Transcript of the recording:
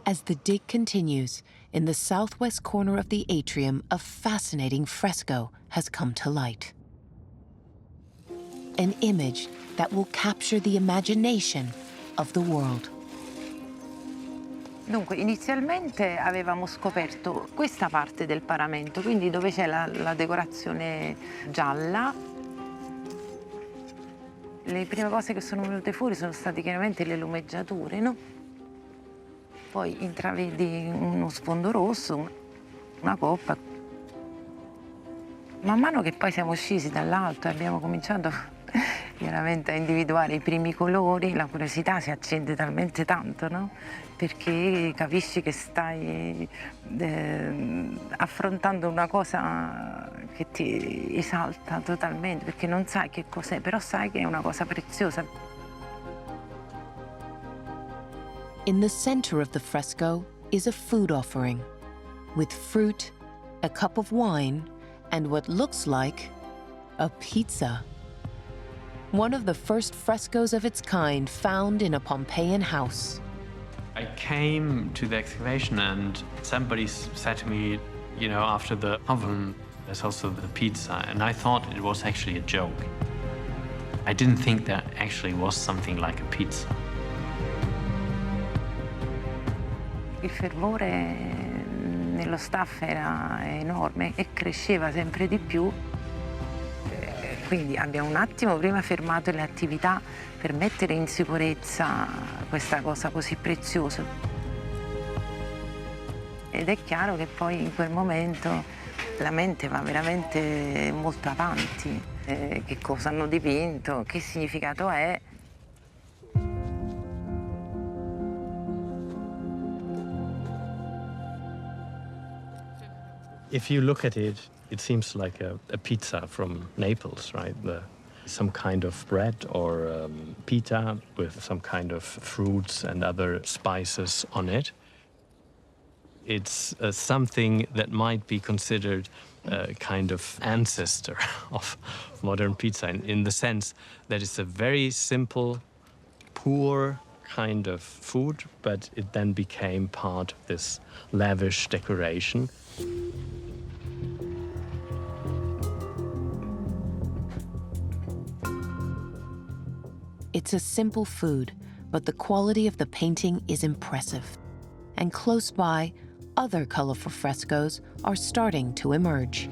As the dig continues, in the southwest corner of the atrium, a fascinating fresco has come to light. An image that will capture the imagination of the world. Dunque, inizialmente avevamo scoperto questa parte del paramento, quindi dove c'è la decorazione gialla. Le prime cose che sono venute fuori sono state chiaramente le lumeggiature, no? Poi intravedi uno sfondo rosso, una coppa. Man mano che poi siamo scesi dall'alto e abbiamo cominciato chiaramente a individuare i primi colori, la curiosità si accende talmente tanto, no? Perché capisci che stai affrontando una cosa che ti esalta totalmente, perché non sai che cos'è, però sai che è una cosa preziosa. In the center of the fresco is a food offering, with fruit, a cup of wine, and what looks like a pizza. One of the first frescoes of its kind found in a Pompeian house. I came to the excavation and somebody said to me, you know, after the oven, there's also the pizza, and I thought it was actually a joke. I didn't think that actually was something like a pizza. Il fervore nello staff era enorme e cresceva sempre di più. Quindi abbiamo un attimo prima fermato le attività per mettere in sicurezza questa cosa così preziosa. Ed è chiaro che poi in quel momento la mente va veramente molto avanti. Che cosa hanno dipinto, che significato è. If you look at it, it seems like a pizza from Naples, right? Some kind of bread or pita with some kind of fruits and other spices on it. It's something that might be considered a kind of ancestor of modern pizza in the sense that it's a very simple, poor kind of food, but it then became part of this lavish decoration. It's a simple food, but the quality of the painting is impressive. And close by, other colorful frescoes are starting to emerge.